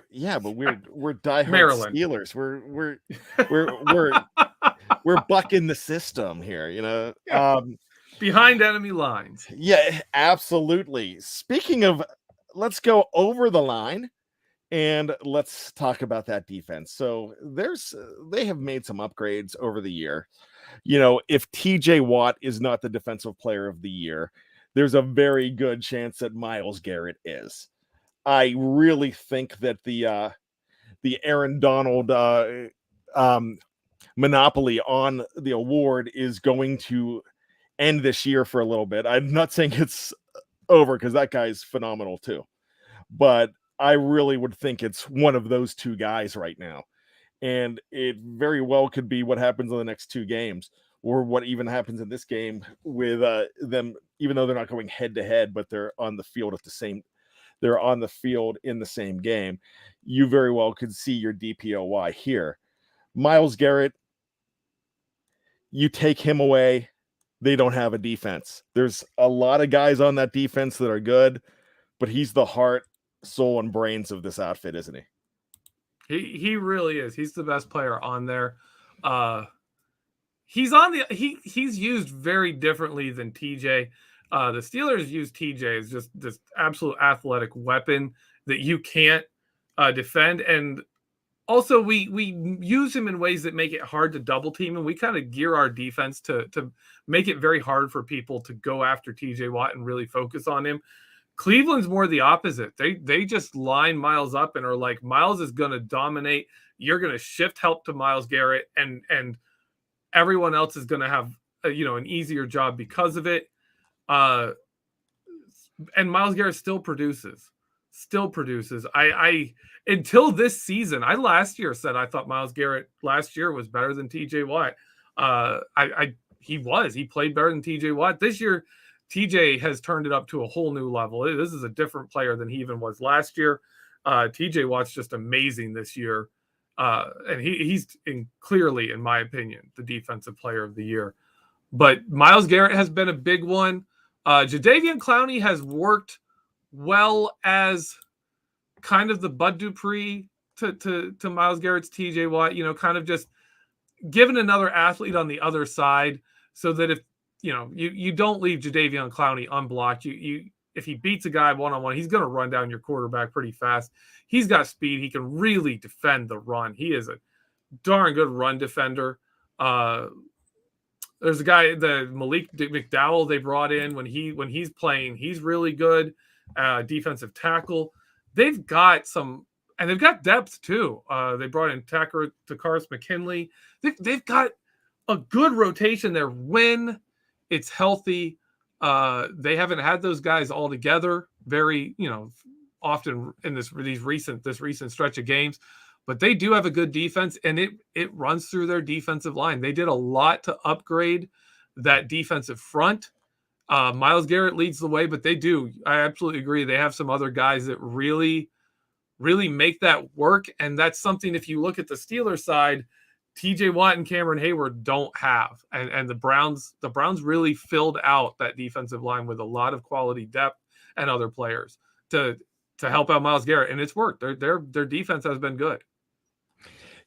Yeah, but we're diehard Maryland Steelers. We're bucking the system here, Yeah. Behind enemy lines. Yeah, absolutely. Speaking of, let's go over the line and let's talk about that defense. So they have made some upgrades over the year. If TJ Watt is not the defensive player of the year, there's a very good chance that Myles Garrett is. I really think that the Aaron Donald monopoly on the award is going to end this year for a little bit. I'm not saying it's over, because that guy's phenomenal too, but I really would think it's one of those two guys right now. And it very well could be what happens in the next two games, or what even happens in this game with them, even though they're not going head to head, but they're on the field in the same game. You very well could see your DPOY here. Myles Garrett, you take him away, they don't have a defense. There's a lot of guys on that defense that are good, but he's the heart, soul, and brains of this outfit, isn't he? He really is. He's the best player on there. He's used very differently than TJ. The Steelers use TJ as just this absolute athletic weapon that you can't defend. And also we use him in ways that make it hard to double team, and we kind of gear our defense to make it very hard for people to go after TJ Watt and really focus on him. Cleveland's more the opposite. They just line Myles up and are like, Myles is going to dominate. You're going to shift help to Myles Garrett, and everyone else is going to have an easier job because of it. And Myles Garrett still produces. I until this season, I last year said I thought Myles Garrett last year was better than TJ Watt. He played better than TJ Watt. This year, TJ has turned it up to a whole new level. This is a different player than he even was last year. TJ Watt's just amazing this year. And he's clearly, in my opinion, the defensive player of the year. But Myles Garrett has been a big one. Jadeveon Clowney has worked well as kind of the Bud Dupree to Myles Garrett's TJ Watt, kind of just given another athlete on the other side, so that if you don't leave Jadeveon Clowney unblocked, if he beats a guy one-on-one, he's going to run down your quarterback pretty fast. He's got speed. He can really defend the run. He is a darn good run defender. There's a guy, the Malik McDowell they brought in when he's playing. He's really good. Defensive tackle. They've got some, and they've got depth too. They brought in Takaris McKinley. They've got a good rotation there when it's healthy. They haven't had those guys all together very, often in this recent stretch of games, but they do have a good defense, and it runs through their defensive line. They did a lot to upgrade that defensive front. Myles Garrett leads the way, but I absolutely agree. They have some other guys that really, really make that work. And that's something, if you look at the Steelers side, TJ Watt and Cameron Hayward don't have. And the Browns really filled out that defensive line with a lot of quality depth and other players to help out Myles Garrett. And it's worked. Their defense has been good.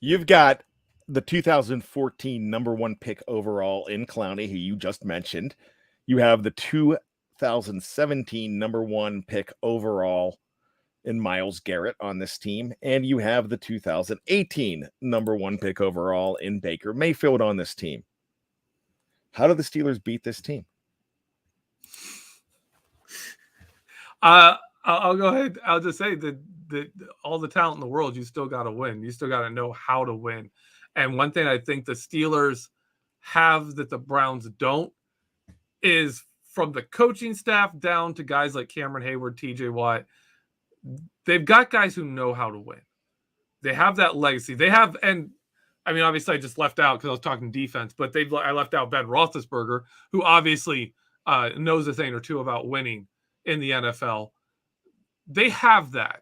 You've got the 2014 number 1 pick overall in Clowney, who you just mentioned. You have the 2017 number 1 pick overall in Myles Garrett on this team, and you have the 2018 number 1 pick overall in Baker Mayfield on this team. How do the Steelers beat this team? I'll go ahead. I'll just say that all the talent in the world, you still got to win. You still got to know how to win. And one thing I think the Steelers have that the Browns don't is from the coaching staff down to guys like Cameron Hayward, TJ Watt. They've got guys who know how to win. They have that legacy. They have, and I mean, obviously I just left out because I was talking defense, but I left out Ben Roethlisberger, who obviously knows a thing or two about winning in the NFL. They have that.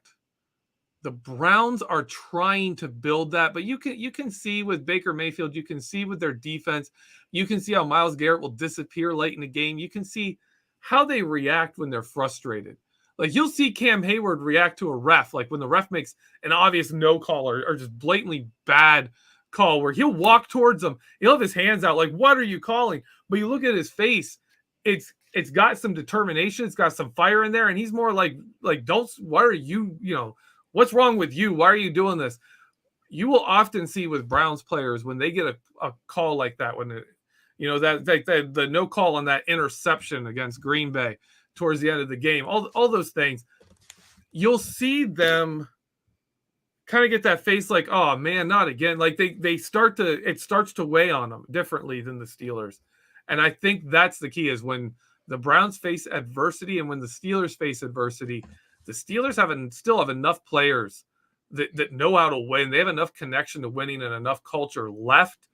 The Browns are trying to build that, but you can see with Baker Mayfield, you can see with their defense, you can see how Myles Garrett will disappear late in the game. You can see how they react when they're frustrated. Like you'll see Cam Hayward react to a ref, like when the ref makes an obvious no call or just blatantly bad call, where he'll walk towards them, he'll have his hands out, like, what are you calling? But you look at his face, it's got some determination, it's got some fire in there, and he's more like what are you, what's wrong with you? Why are you doing this? You will often see with Browns players when they get a call like that, when the no call on that interception against Green Bay towards the end of the game, all those things, you'll see them kind of get that face like, oh man, not again. Like it starts to weigh on them differently than the Steelers. And I think that's the key, is when the Browns face adversity and when the Steelers face adversity, the Steelers still have enough players that know how to win. They have enough connection to winning and enough culture left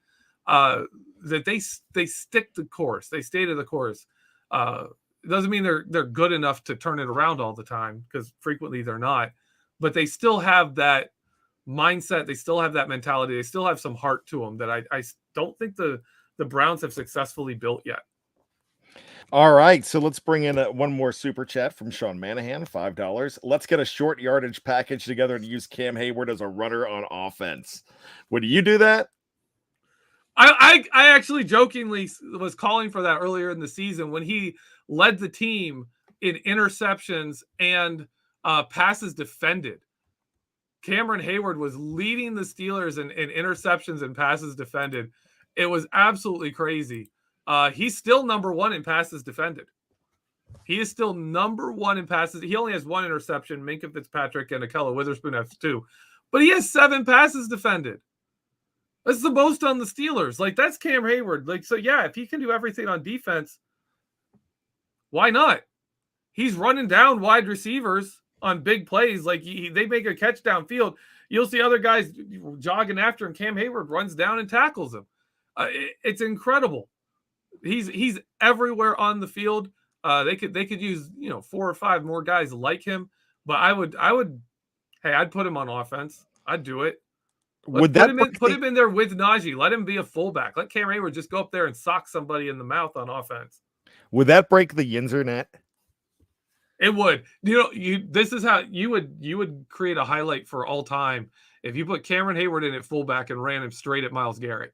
that they stick the course. They stay to the course. It doesn't mean they're good enough to turn it around all the time, because frequently they're not. But they still have that mindset. They still have that mentality. They still have some heart to them that I don't think the Browns have successfully built yet. All right, so let's bring in one more super chat from Sean Manahan, $5. Let's get a short yardage package together and use Cam Hayward as a runner on offense. Would you do that? I actually jokingly was calling for that earlier in the season when he led the team in interceptions and passes defended. Cameron Hayward was leading the Steelers in interceptions and passes defended. It was absolutely crazy. He's still number 1 in passes defended. He is still number 1 in passes. He only has 1 interception. Minkah Fitzpatrick and Akella Witherspoon have 2. But he has 7 passes defended. That's the most on the Steelers. Like, that's Cam Hayward. Like, so yeah, if he can do everything on defense, why not? He's running down wide receivers on big plays. Like they make a catch downfield. You'll see other guys jogging after him. Cam Hayward runs down and tackles him. It's incredible. He's everywhere on the field. They could use 4 or 5 more guys like him. But I'd put him on offense. I'd do it. Put him in there with Najee. Let him be a fullback. Let Cam Hayward just go up there and sock somebody in the mouth on offense. Would that break the Yinzer net? It would. This is how you would create a highlight for all time if you put Cameron Hayward in at fullback and ran him straight at Myles Garrett.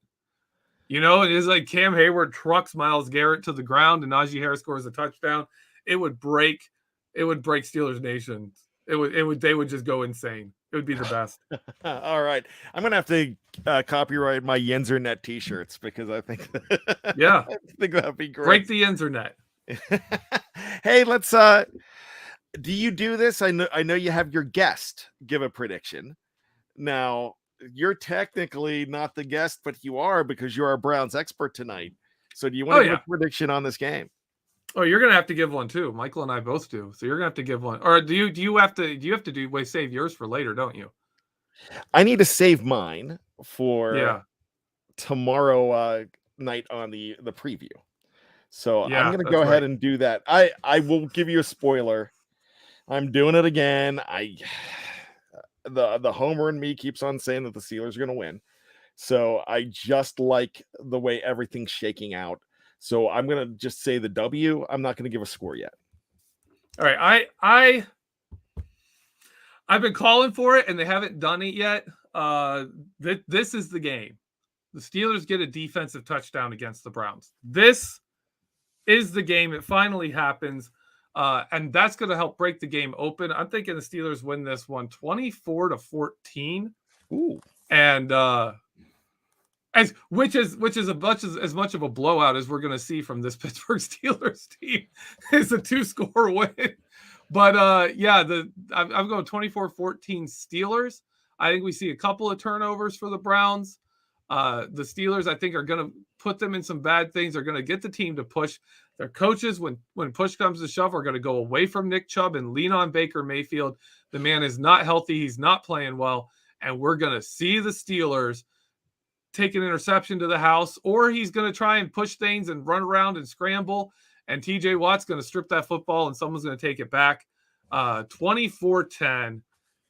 It is like Cam Hayward trucks Myles Garrett to the ground and Najee Harris scores a touchdown. It would break Steelers Nation. They would just go insane. It would be the best. All right. I'm going to have to copyright my Yinzer net t-shirts because I think yeah. I think that'd be great. Break the Yinzer net. Hey, let's do you do this? I know you have your guest give a prediction. Now, you're technically not the guest, but you are, because you're our Browns expert tonight. So do you want to give a prediction on this game? Oh, you're gonna have to give one too. Michael and I both do. So you're gonna have to give one. Or do you have to save yours for later, don't you? I need to save mine for tomorrow night on the preview. So I'm going to go ahead and do that. I will give you a spoiler. I'm doing it again. The homer in me keeps on saying that the Steelers are going to win. So I just like the way everything's shaking out. So I'm going to just say the W. I'm not going to give a score yet. All right. I've been calling for it and they haven't done it yet. This is the game. The Steelers get a defensive touchdown against the Browns. This is the game. It finally happens. And that's going to help break the game open. I'm thinking the Steelers win this one 24-14. Ooh. And which is as much of a blowout as we're going to see from this Pittsburgh Steelers team. It's a 2-score win. But I'm going 24-14 Steelers. I think we see a couple of turnovers for the Browns. The Steelers, I think, are going to put them in some bad things. They're going to get the team to push. Their coaches, when push comes to shove, are going to go away from Nick Chubb and lean on Baker Mayfield. The man is not healthy. He's not playing well. And we're going to see the Steelers take an interception to the house, or he's going to try and push things and run around and scramble. And TJ Watt's going to strip that football, and someone's going to take it back. 24-10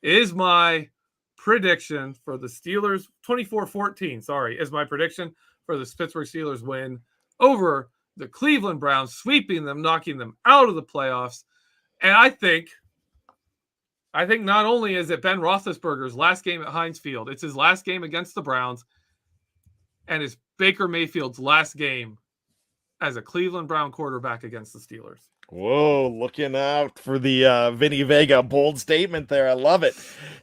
is my prediction for the Steelers. 24-14, sorry, is my prediction for the Pittsburgh Steelers win over the Cleveland Browns, sweeping them, knocking them out of the playoffs. And I think not only is it Ben Roethlisberger's last game at Heinz Field, it's his last game against the Browns, and it's Baker Mayfield's last game as a Cleveland Brown quarterback against the Steelers. Whoa, looking out for the Vinny Vega bold statement there. I love it.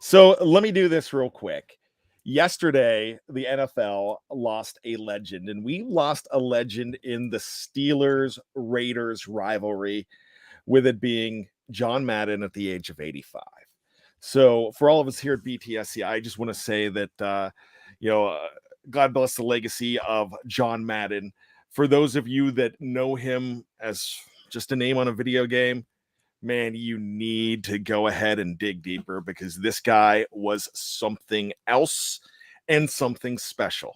So let me do this real quick. Yesterday, the NFL lost a legend, and we lost a legend in the Steelers-Raiders rivalry, with it being John Madden at the age of 85. So for all of us here at BTSC, I just want to say that, God bless the legacy of John Madden. For those of you that know him as just a name on a video game, man, you need to go ahead and dig deeper, because this guy was something else and something special.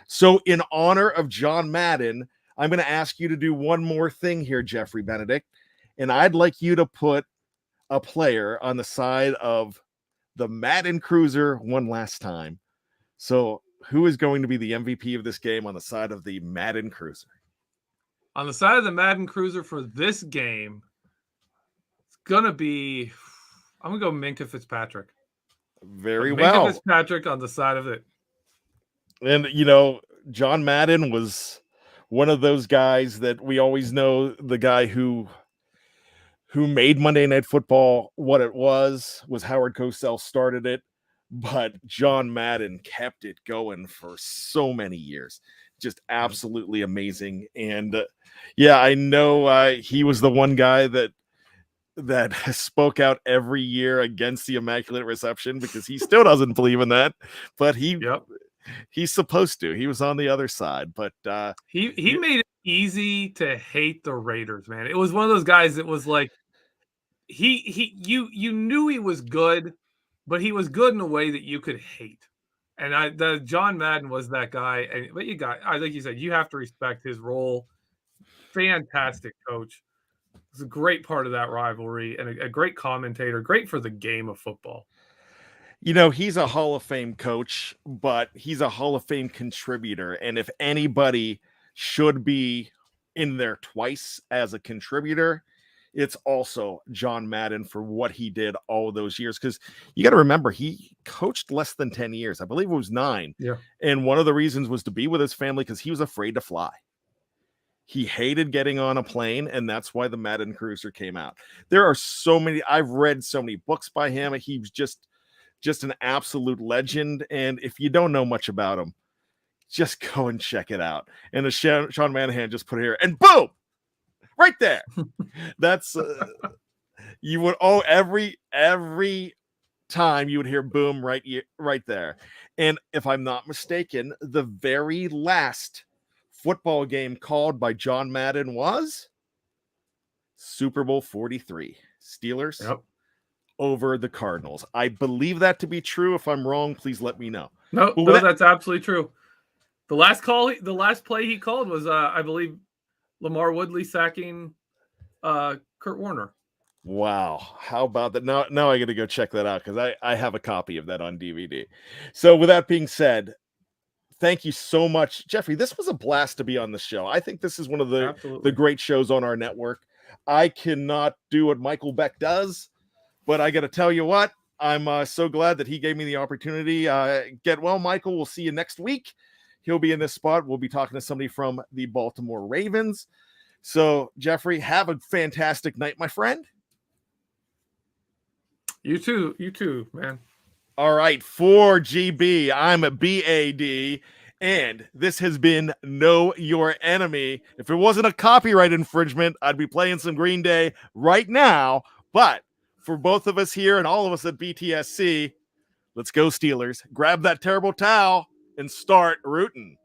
So in honor of John Madden, I'm going to ask you to do one more thing here, Geoffrey Benedict, and I'd like you to put a player on the side of the Madden Cruiser one last time. So who is going to be the MVP of this game on the side of the Madden Cruiser? On the side of the Madden Cruiser for this game, it's going to be, I'm going to go Minkah Fitzpatrick. Very well. Minkah Fitzpatrick on the side of it. And, John Madden was one of those guys that we always know, the guy who made Monday Night Football what it was Howard Cosell started it. But John Madden kept it going for so many years. Just absolutely amazing. And I know he was the one guy that spoke out every year against the Immaculate Reception, because he still doesn't believe in that. But he's supposed to. He was on the other side. But he made it easy to hate the Raiders, man. It was one of those guys that was like, you knew he was good, but he was good in a way that you could hate. And John Madden was that guy. But like you said, you have to respect his role. Fantastic coach. It's a great part of that rivalry, and a great commentator, great for the game of football. He's a Hall of Fame coach, but he's a Hall of Fame contributor. And if anybody should be in there twice as a contributor, it's also John Madden, for what he did all those years. Because you got to remember, he coached less than 10 years. I believe it was 9. Yeah. And one of the reasons was to be with his family, because he was afraid to fly. He hated getting on a plane, and that's why the Madden Cruiser came out. There are so many, I've read so many books by him. He's just an absolute legend. And if you don't know much about him, just go and check it out. And as Sean Manahan just put here, and boom, right there. That's you would every time you would hear boom right there. And if I'm not mistaken, the very last football game called by John Madden was Super Bowl 43, Steelers over the Cardinals. I believe that to be true. If I'm wrong, please let me know. No, that's absolutely true. The last play he called was, I believe, LaMarr Woodley sacking Kurt Warner. Wow. How about that? Now I got to go check that out, because I have a copy of that on DVD. So with that being said, thank you so much, Geoffrey. This was a blast to be on the show. I think this is one of the great shows on our network. I cannot do what Michael Beck does, but I got to tell you what, I'm so glad that he gave me the opportunity. Get well, Michael. We'll see you next week. He'll be in this spot. We'll be talking to somebody from the Baltimore Ravens. So, Geoffrey, have a fantastic night, my friend. You too, man. All right, for GB, I'm a BAD, and this has been Know Your Enemy. If it wasn't a copyright infringement, I'd be playing some Green Day right now. But for both of us here and all of us at BTSC, let's go Steelers. Grab that terrible towel and start rooting.